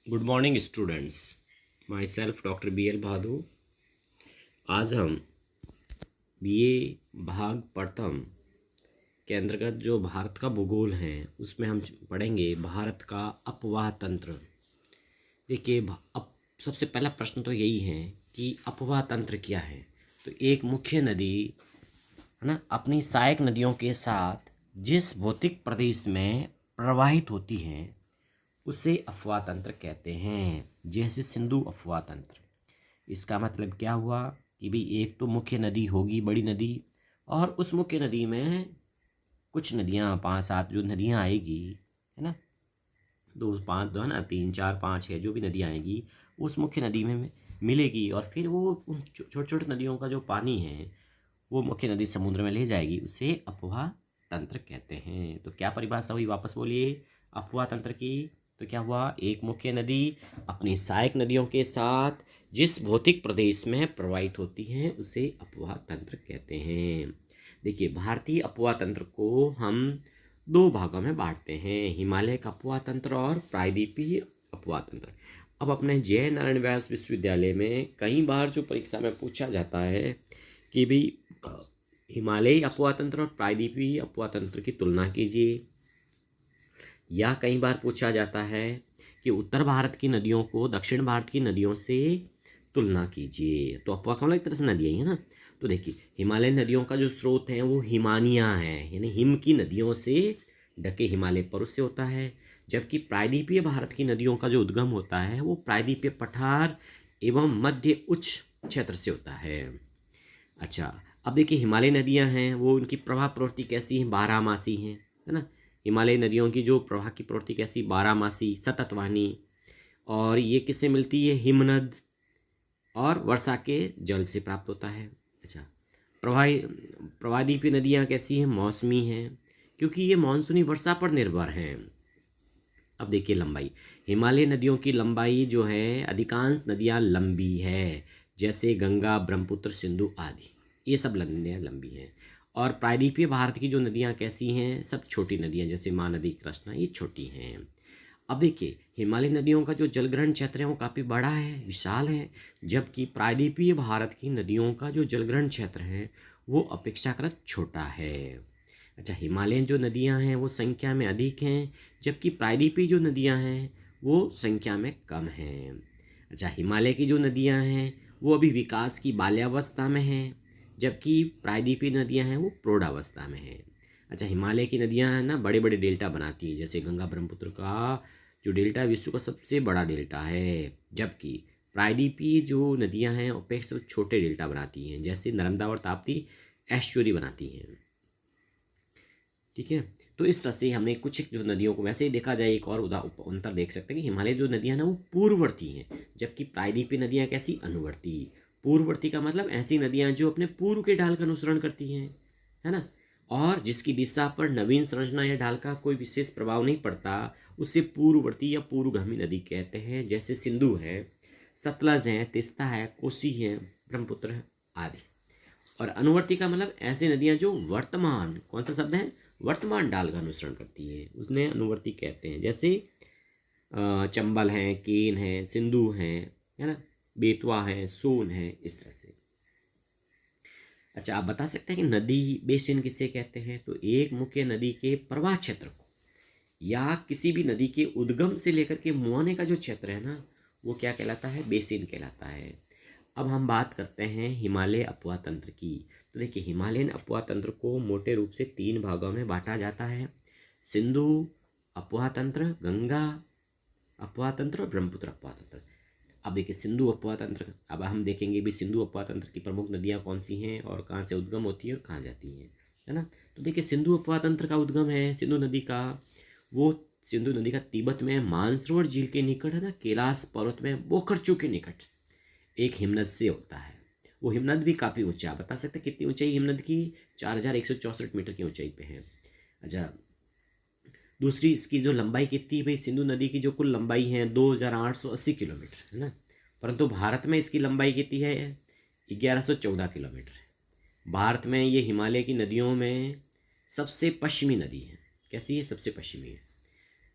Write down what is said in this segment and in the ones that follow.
Good morning students. Myself doctor B L Bahadur. आज हम BA भाग प्रथम के अंतर्गत जो भारत का भूगोल है उसमें हम पढ़ेंगे भारत का अपवाह तंत्र। देखिए, अब सबसे पहला प्रश्न तो यही है कि अपवाह तंत्र क्या है। तो एक मुख्य नदी है ना, अपनी सहायक नदियों के साथ जिस भौतिक प्रदेश में प्रवाहित होती हैं उसे अपवाह तंत्र कहते हैं। जैसे सिंधु अपवाह तंत्र। इसका मतलब क्या हुआ कि भाई एक तो मुख्य नदी होगी, बड़ी नदी, और उस मुख्य नदी में कुछ नदियाँ, 5-7 जो नदियाँ आएगी, है ना, 2-5 दो है ना, 3-4-5 है जो भी नदियाँ आएगी उस मुख्य नदी में मिलेगी, और फिर वो उन छोटे छोटे नदियों का जो पानी है वो मुख्य नदी समुद्र में ले जाएगी। उसे अपवाह तंत्र कहते हैं। तो क्या परिभाषा हुई, वापस बोलिए, अपवाह तंत्र की। तो क्या हुआ, एक मुख्य नदी अपनी सहायक नदियों के साथ जिस भौतिक प्रदेश में प्रवाहित होती हैं उसे अपवाह तंत्र कहते हैं। देखिए, भारतीय अपवाह तंत्र को हम दो भागों में बांटते हैं, हिमालय का अपवाह तंत्र और प्रायद्वीपीय अपवाह तंत्र। अब अपने जय नारायण व्यास विश्वविद्यालय में कई बार जो परीक्षा में पूछा जाता है कि भाई हिमालयी अपवाह तंत्र और प्रायद्वीपीय अपवाह तंत्र की तुलना कीजिए, या कई बार पूछा जाता है कि उत्तर भारत की नदियों को दक्षिण भारत की नदियों से तुलना कीजिए। तो अपवाह का मतलब एक तरह से नदियाँ ही है ना। तो देखिए, हिमालय नदियों का जो स्रोत है वो हिमानियाँ हैं, यानी हिम की नदियों से ढके हिमालय पर्वत से होता है, जबकि प्रायद्वीपीय भारत की नदियों का जो उद्गम होता है वो प्रायद्वीपीय पठार एवं मध्य उच्च क्षेत्र से होता है। अच्छा, अब देखिए, हिमालय नदियाँ हैं वो उनकी प्रवाह प्रवृत्ति कैसी है, बारहमासी हैं, है ना। हिमालय नदियों की जो प्रवाह की प्रवृत्ति कैसी, बारहमासी, सतत वाहिनी, और ये किससे मिलती है, हिमनद और वर्षा के जल से प्राप्त होता है। अच्छा, प्रवाही प्रवादीपीय नदियाँ कैसी हैं, मौसमी हैं, क्योंकि ये मानसूनी वर्षा पर निर्भर हैं। अब देखिए लंबाई, हिमालय नदियों की लंबाई जो है, अधिकांश नदियाँ लंबी है, जैसे गंगा, ब्रह्मपुत्र, सिंधु आदि, ये सब नदियाँ लंबी हैं। और प्रायद्वीपीय भारत की जो नदियाँ कैसी हैं, सब छोटी नदियाँ, जैसे महानदी, कृष्णा, ये छोटी हैं। अब देखिए, हिमालय नदियों का जो जलग्रहण क्षेत्र है वो काफ़ी बड़ा है, विशाल है, जबकि प्रायद्वीपीय भारत की नदियों का जो जलग्रहण क्षेत्र है वो अपेक्षाकृत छोटा है। अच्छा, हिमालयन जो नदियां हैं वो संख्या में अधिक हैं, जबकि प्रायद्वीपीय जो नदियां हैं वो संख्या में कम हैं। अच्छा, हिमालय की जो नदियां हैं वो अभी विकास की बाल्यावस्था में हैं, जबकि प्रायद्वीपीय नदियां हैं वो प्रौढ़ावस्था में हैं। अच्छा, हिमालय की नदियां हैं ना, बड़े बड़े डेल्टा बनाती हैं, जैसे गंगा ब्रह्मपुत्र का जो डेल्टा विश्व का सबसे बड़ा डेल्टा है, जबकि प्रायद्वीपीय जो नदियां हैं अपेक्षाकृत छोटे डेल्टा बनाती हैं, जैसे नर्मदा और ताप्ती एस्चुरी बनाती हैं। ठीक है, तो इस तरह से हमने कुछ जो नदियों को, वैसे ही देखा जाए एक और अंतर देख सकते हैं कि हिमालय जो नदियां ना वो पूर्ववर्ती हैं, जबकि प्रायद्वीपीय नदियां कैसी, अनुवर्ती। पूर्ववर्ती का मतलब ऐसी नदियां जो अपने पूर्व के ढाल का अनुसरण करती हैं, है ना, और जिसकी दिशा पर नवीन संरचना या ढाल का कोई विशेष प्रभाव नहीं पड़ता, उसे पूर्ववर्ती या पूर्वगामी नदी कहते हैं। जैसे सिंधु है, सतलज है, तिस्ता है, कोसी है, ब्रह्मपुत्र है आदि। और अनुवर्ती का मतलब ऐसी नदियां जो वर्तमान, कौन सा शब्द है, वर्तमान ढाल का अनुसरण करती हैं, उसने अनुवर्ती कहते हैं। जैसे चंबल है, केन है, सिंधु है ना, बेतवा है, सोन है, इस तरह से। अच्छा, आप बता सकते हैं कि नदी बेसिन किसे कहते हैं। तो एक मुख्य नदी के प्रवाह क्षेत्र को, या किसी भी नदी के उद्गम से लेकर के मुहाने का जो क्षेत्र है ना, वो क्या कहलाता है, बेसिन कहलाता है। अब हम बात करते हैं हिमालय अपवाह तंत्र की। तो देखिए, हिमालयन अपवाह तंत्र को मोटे रूप से 3 भागों में बांटा जाता है, सिंधु अपवाह तंत्र, गंगा अपवाह तंत्र और ब्रह्मपुत्र अपवाह तंत्र। अब देखिए, सिंधु अपवाह तंत्र, अब हम देखेंगे भी सिंधु अपवाह तंत्र की प्रमुख नदियाँ कौन सी हैं और कहाँ से उद्गम होती है और कहाँ जाती हैं, है ना। तो देखिए, सिंधु अपवाह तंत्र का उद्गम है सिंधु नदी का, वो सिंधु नदी का तिब्बत में मानसरोवर झील के निकट, है ना, कैलाश पर्वत में बोखरचू के निकट एक हिमनद से होता है। वो हिमनद भी काफ़ी ऊंचा, बता सकते कितनी ऊंचाई हिमनद की, 4164 मीटर की ऊंचाई पे है। अच्छा, दूसरी इसकी जो लंबाई कितनी, भाई सिंधु नदी की जो कुल लंबाई है 2880 किलोमीटर, है ना, परंतु भारत में इसकी लंबाई कितनी है, 1114 किलोमीटर है। भारत में ये हिमालय की नदियों में सबसे पश्चिमी नदी है। कैसी है, सबसे पश्चिमी है।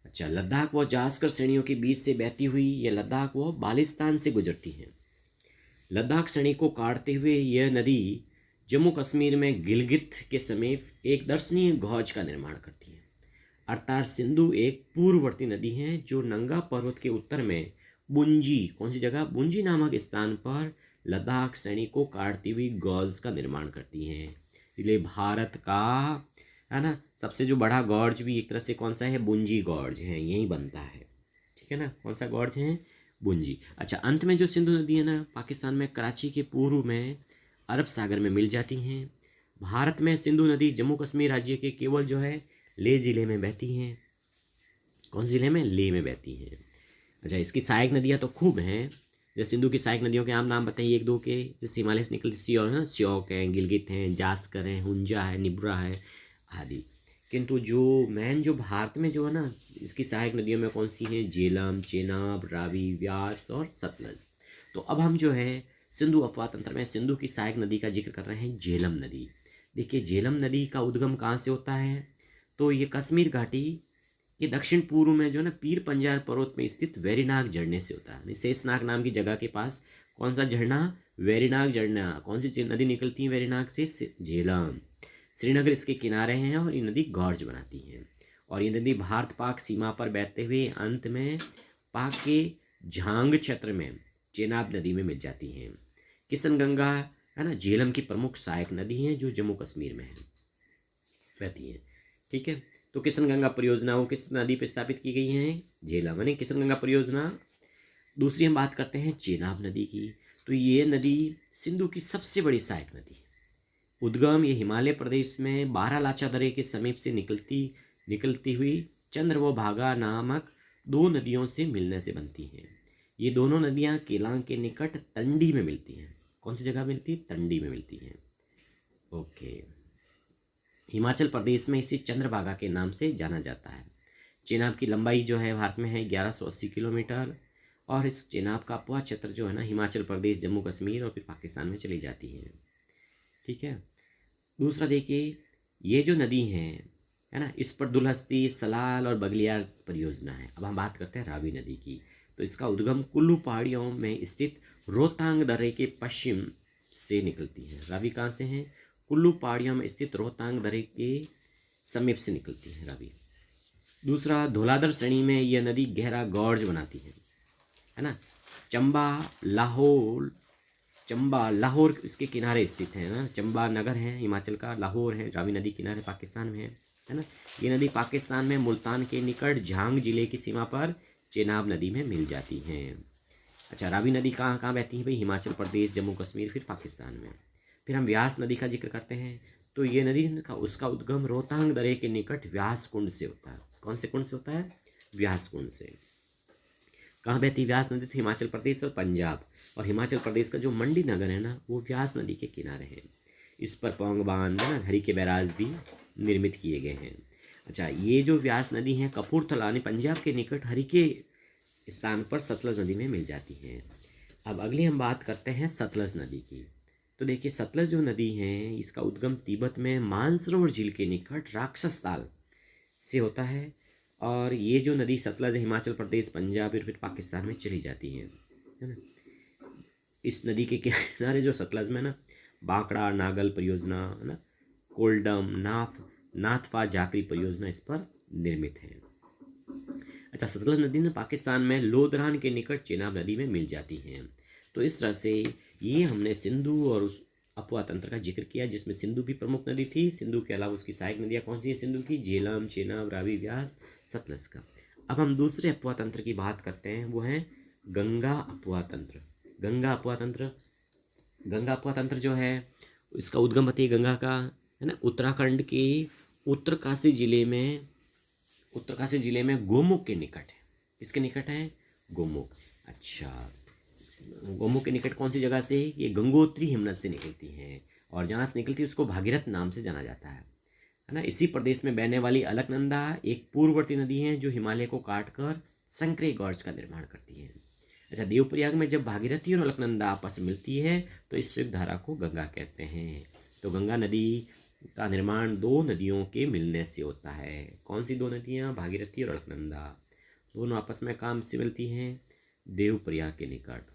अच्छा, लद्दाख व जास्कर श्रेणियों के बीच से बहती हुई यह लद्दाख व बालिस्तान से गुजरती है। लद्दाख श्रेणी को काटते हुए यह नदी जम्मू कश्मीर में गिलगित के समीप एक दर्शनीय गौज का निर्माण करती है। अर्थात सिंधु एक पूर्ववर्ती नदी है जो नंगा पर्वत के उत्तर में बुंजी, कौन सी जगह, बुंजी नामक स्थान पर लद्दाख श्रेणी को काटती हुई गौज का निर्माण करती हैं। इसलिए भारत का, है ना, सबसे जो बड़ा गॉर्ज भी एक तरह से कौन सा है, बुंजी गॉर्ज है, यही बनता है। ठीक है ना, कौन सा गॉर्ज है, बुंजी। अच्छा, अंत में जो सिंधु नदी है ना, पाकिस्तान में कराची के पूर्व में अरब सागर में मिल जाती हैं। भारत में सिंधु नदी जम्मू कश्मीर राज्य के केवल जो है लेह ज़िले में बहती हैं। कौन ज़िले में, लेह में बहती हैं। अच्छा, इसकी सहायक नदियाँ तो खूब हैं। जैसे सिंधु की सहायक नदियों के नाम बताइए एक दो के, जैसे हिमालय से निकलती सियोक है ना, सियोक है, गिलगित हैं, जास्कर हैं, हुंजा है, निब्रा है आदि। किंतु जो मेन जो भारत में जो है ना, इसकी सहायक नदियों में कौन सी हैं, झेलम, चेनाब, रावी, व्यास और सतलज। तो अब हम जो है सिंधु अफवाह तंत्र में सिंधु की सहायक नदी का जिक्र कर रहे हैं, झेलम नदी। देखिए, झेलम नदी का उद्गम कहाँ से होता है, तो ये कश्मीर घाटी के दक्षिण पूर्व में जो ना पीर पंजाल पर्वत में स्थित वेरीनाग झरने से होता है। शेषनाग नाम की जगह के पास कौन सा झरना, वेरीनाग झरना। कौन सी नदी निकलती है वेरीनाग से, झेलम। श्रीनगर इसके किनारे हैं और ये नदी गॉर्ज बनाती है। और ये नदी भारत पाक सीमा पर बहते हुए अंत में पाक के झांग क्षेत्र में चेनाब नदी में मिल जाती हैं। किशन गंगा, है ना, झेलम की प्रमुख सहायक नदी है जो जम्मू कश्मीर में है, बहती है। ठीक है, तो किशन गंगा परियोजना वो किस नदी पर स्थापित की गई है, झेलम, यानी किशन गंगा परियोजना। दूसरी हम बात करते हैं चेनाब नदी की। तो ये नदी सिंधु की सबसे बड़ी सहायक नदी है। उद्गम ये हिमालय प्रदेश में बारालाचा दर्रे के समीप से निकलती हुई चंद्र व भागा नामक दो नदियों से मिलने से बनती हैं। ये दोनों नदियाँ केलांग के निकट तंडी में मिलती हैं। कौन सी जगह मिलती है, तंडी में मिलती हैं। ओके, हिमाचल प्रदेश में इसे चंद्रभागा के नाम से जाना जाता है। चेनाब की लंबाई जो है भारत में है 1180 किलोमीटर और इस चेनाब का अपवा क्षेत्र जो है ना, हिमाचल प्रदेश, जम्मू कश्मीर और फिर पाकिस्तान में चली जाती है। ठीक है, दूसरा देखिए, ये जो नदी है ना, इस पर दुलहस्ती, सलाल और बगलियार परियोजना है। अब हम बात करते हैं रावी नदी की। तो इसका उद्गम कुल्लू पहाड़ियों में स्थित रोहतांग दर्रे के पश्चिम से निकलती है। रावी कहाँ से है, कुल्लू पहाड़ियों में स्थित रोहतांग दर्रे के समीप से निकलती है रावी। दूसरा, धौलाधर श्रेणी में यह नदी गहरा गॉर्ज बनाती है ना। चंबा लाहौर इसके किनारे स्थित है ना। चंबा नगर है हिमाचल का, लाहौर है, रावी नदी किनारे पाकिस्तान में है ना। ये नदी पाकिस्तान में मुल्तान के निकट झांग जिले की सीमा पर चेनाब नदी में मिल जाती हैं। अच्छा, रावी नदी कहाँ कहाँ बहती है भाई, हिमाचल प्रदेश, जम्मू कश्मीर, फिर पाकिस्तान में। फिर हम व्यास नदी का जिक्र करते हैं। तो ये नदी का उसका उद्गम रोहतांग दर्रे के निकट व्यास कुंड से होता है। कौन से कुंड से होता है, व्यास कुंड से। कहाँ बहती व्यास नदी, तो हिमाचल प्रदेश और पंजाब। और हिमाचल प्रदेश का जो मंडी नगर है ना, वो व्यास नदी के किनारे है। इस पर पौंग बांध, है ना, हरिके बैराज भी निर्मित किए गए हैं। अच्छा, ये जो व्यास नदी है कपूरथला यानी पंजाब के निकट हरिके स्थान पर सतलज नदी में मिल जाती हैं। अब अगली हम बात करते हैं सतलज नदी की। तो देखिए, सतलज जो नदी है इसका उद्गम तिब्बत में मानसरोवर झील के निकट राक्षस ताल से होता है। और ये जो नदी सतलज हिमाचल प्रदेश, पंजाब और फिर पाकिस्तान में चली जाती है ना। इस नदी के किनारे जो सतलज में ना बांकड़ा नागल परियोजना, है ना, कोल्डम, नाथपा जाकरी परियोजना इस पर निर्मित है। अच्छा, सतलज नदी ने पाकिस्तान में लोधरान के निकट चेनाब नदी में मिल जाती हैं। तो इस तरह से ये हमने सिंधु और उस अपवा तंत्र का जिक्र किया जिसमें सिंधु भी प्रमुख नदी थी। सिंधु के अलावा उसकी सहायक नदियाँ कौन सी है सिंधु की, झेलम, चेनाब, रावी, व्यास, सतलज का। अब हम दूसरे अपवा तंत्र की बात करते हैं, वो है गंगा अपवा तंत्र। गंगा अपवा तंत्र जो है इसका उद्गम बताइए गंगा का, है ना, उत्तराखंड के उत्तरकाशी जिले में गोमुख के निकट है। किसके निकट है, गोमुख। अच्छा, गोमुख के निकट कौन सी जगह से, ये गंगोत्री हिमनद से निकलती हैं और जहाँ से निकलती है उसको भागीरथ नाम से जाना जाता है ना। इसी प्रदेश में बहने वाली अलकनंदा एक पूर्ववर्ती नदी है जो हिमालय को काटकर संकरे गॉर्ज का निर्माण करती है। अच्छा, देवप्रयाग में जब भागीरथी और अलकनंदा आपस में मिलती है तो इस स्विक धारा को गंगा कहते हैं। तो गंगा नदी का निर्माण दो नदियों के मिलने से होता है। कौन सी दो नदियाँ? भागीरथी और अलकनंदा, दोनों आपस में काम से मिलती हैं देवप्रयाग के निकट।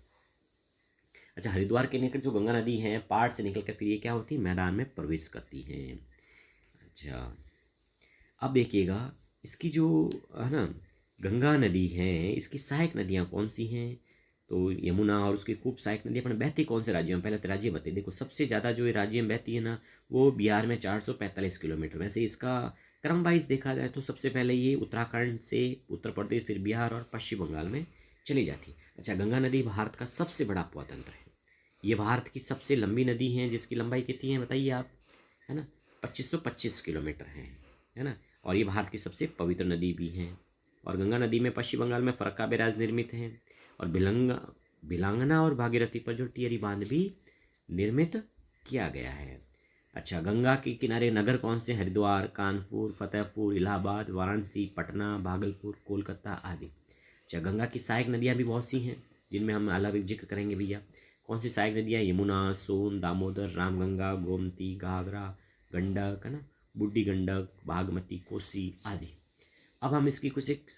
अच्छा, हरिद्वार के निकट जो गंगा नदी है पहाड़ से निकलकर फिर ये क्या होती है? मैदान में प्रवेश करती हैं। अच्छा, अब देखिएगा इसकी जो है ना गंगा नदी है, इसकी सहायक नदियाँ कौन सी हैं? तो यमुना और उसकी खूब सहायक नदियाँ अपने बहती कौन से राज्यों में? पहले तो राज्य बताइए। देखो सबसे ज़्यादा जो ये राज्य में बहती है ना वो बिहार में 445 किलोमीटर। वैसे इसका क्रम वाइज देखा जाए तो सबसे पहले ये उत्तराखंड से उत्तर प्रदेश, फिर बिहार और पश्चिम बंगाल में चली जाती है। अच्छा, गंगा नदी भारत का सबसे बड़ा अपवा तंत्र है। ये भारत की सबसे लंबी नदी है जिसकी लंबाई कितनी है बताइए आप? है ना, 2525 किलोमीटर है ना। और ये भारत की सबसे पवित्र नदी भी है। और गंगा नदी में पश्चिम बंगाल में फरक्का बैराज निर्मित है और भिलांगना और भागीरथी पर जो टिहरी बांध भी निर्मित किया गया है। अच्छा, गंगा के किनारे नगर कौन से? हरिद्वार, कानपुर, फतेहपुर, इलाहाबाद, वाराणसी, पटना, भागलपुर, कोलकाता आदि। अच्छा, गंगा की सहायक नदियाँ भी बहुत सी हैं जिनमें हम अलग जिक्र करेंगे भैया। कौन सी सहायक नदियाँ? यमुना, सोन, दामोदर, रामगंगा, गोमती, घाघरा, गंडक, है ना, बूढ़ी गंडक, बागमती, कोसी आदि। अब हम इसकी कुछ एक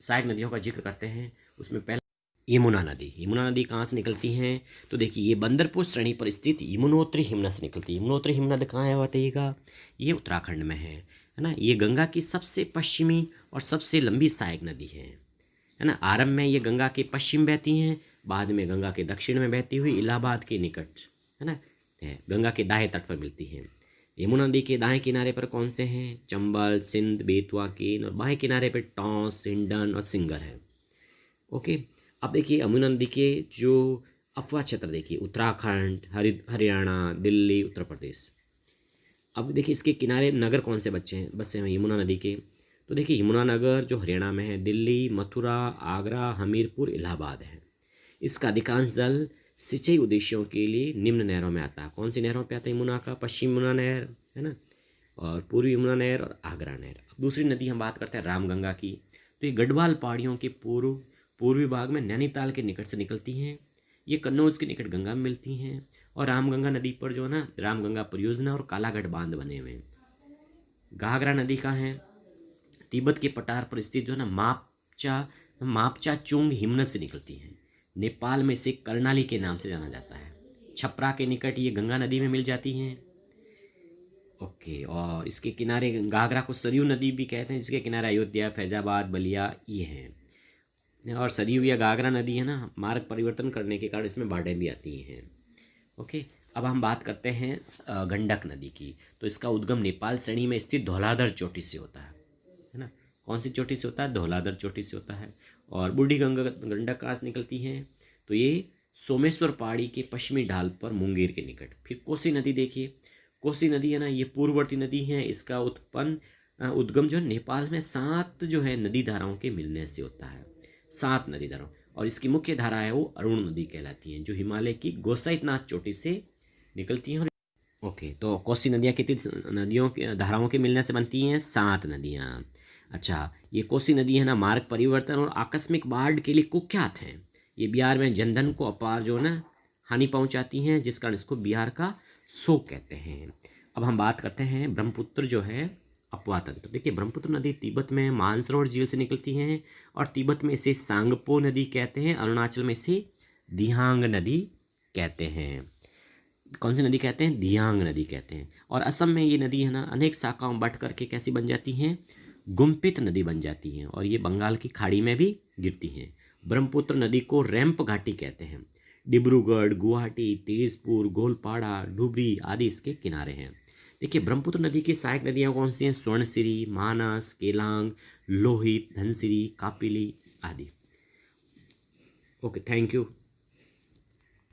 सहायक नदियों का जिक्र करते हैं। उसमें पहला यमुना नदी। यमुना नदी कहाँ से निकलती है? तो देखिए ये बंदरपुर श्रेणी पर स्थित यमुनोत्री हिमनद से निकलती है। यमुनोत्री हिमनद कहाँ है बताइएगा? ये उत्तराखंड में है ना। ये गंगा की सबसे पश्चिमी और सबसे लंबी सहायक नदी है ना। आरंभ में ये गंगा के पश्चिम बहती हैं, बाद में गंगा के दक्षिण में बहती हुई इलाहाबाद के निकट है ना गंगा के दाएं तट पर मिलती हैं। यमुना नदी के दाएं किनारे पर कौन से हैं? चंबल, सिंध, बेतवा, केन। और बाएं किनारे पर टॉस, हिंडन और सिंगर है। ओके, अब देखिए यमुना नदी के जो अफवाह क्षेत्र देखिए, उत्तराखंड, हरियाणा, दिल्ली, उत्तर प्रदेश। अब देखिए इसके किनारे नगर कौन से बसे हैं यमुना नदी के? तो देखिए यमुना नगर जो हरियाणा में है, दिल्ली, मथुरा, आगरा, हमीरपुर, इलाहाबाद है। इसका अधिकांश जल सिंचाई उद्देश्यों के लिए निम्न नहरों में आता है। कौन सी नहरों पे आता है यमुना का? पश्चिम यमुना नहर है ना, और पूर्वी यमुना नहर और आगरा नहर। अब दूसरी नदी हम बात करते हैं रामगंगा की। तो ये गढ़वाल पहाड़ियों के पूर्वी भाग में नैनीताल के निकट से निकलती हैं। ये कन्नौज के निकट गंगा में मिलती हैं। और रामगंगा नदी पर जो है ना रामगंगा परियोजना और कालागढ़ बांध बने हुए हैं। घाघरा नदी कहाँ है? तिब्बत के पठार पर स्थित जो है ना मापचा चुंग हिमनद से निकलती है। नेपाल में इसे कर्णाली के नाम से जाना जाता है। छपरा के निकट ये गंगा नदी में मिल जाती हैं। ओके, और इसके किनारे घाघरा को सरयू नदी भी कहते हैं, जिसके किनारे अयोध्या, फैजाबाद, बलिया ये हैं। और सरयू या घाघरा नदी है ना मार्ग परिवर्तन करने के कारण इसमें बाढ़ें भी आती हैं। ओके, अब हम बात करते हैं गंडक नदी की। तो इसका उद्गम नेपाल श्रेणी में स्थित धौलाधर चोटी से होता है ना। कौन सी चोटी से होता है? धौलाधर चोटी से होता है। और बूढ़ी गंडक कहाँ से निकलती है? तो ये सोमेश्वर पहाड़ी के पश्चिमी ढाल पर मुंगेर के निकट। फिर कोसी नदी देखिए, कोसी नदी है ना ये पूर्ववर्ती नदी है। इसका उद्गम जो है नेपाल में 7 जो है नदी धाराओं के मिलने से होता है, 7 नदी धाराओं। और इसकी मुख्य धारा है वो अरुण नदी कहलाती है, जो हिमालय की गोसाइतनाथ चोटी से निकलती हैं। ओके, तो कोसी नदियाँ कितनी नदियों के धाराओं के मिलने से बनती हैं? 7 नदियाँ। अच्छा, ये कोसी नदी है ना मार्ग परिवर्तन और आकस्मिक बाढ़ के लिए कुख्यात हैं। ये बिहार में जनधन को अपार जो है ना हानि पहुंचाती हैं, जिस कारण इसको बिहार का शोक कहते हैं। अब हम बात करते हैं ब्रह्मपुत्र जो है अपवा तंत्र। देखिए ब्रह्मपुत्र नदी तिब्बत में मानसरोवर झील से निकलती हैं और तिब्बत में इसे सांगपो नदी कहते हैं, अरुणाचल में इसे दिहांग नदी कहते हैं। कौन सी नदी कहते हैं? दियांग नदी कहते हैं। और असम में ये नदी है ना अनेक शाखाओं बट करके कैसी बन जाती हैं? गुम्पित नदी बन जाती हैं और ये बंगाल की खाड़ी में भी गिरती हैं। ब्रह्मपुत्र नदी को रैंप घाटी कहते हैं। डिब्रूगढ़, गुवाहाटी, तेजपुर, गोलपाड़ा, डुबरी आदि इसके किनारे हैं। देखिए ब्रह्मपुत्र नदी की सहायक नदियाँ कौन सी हैं? स्वर्णसिरी, मानस, केलांग, लोहित, धनसिरी, कापिली आदि। Okay, thank you.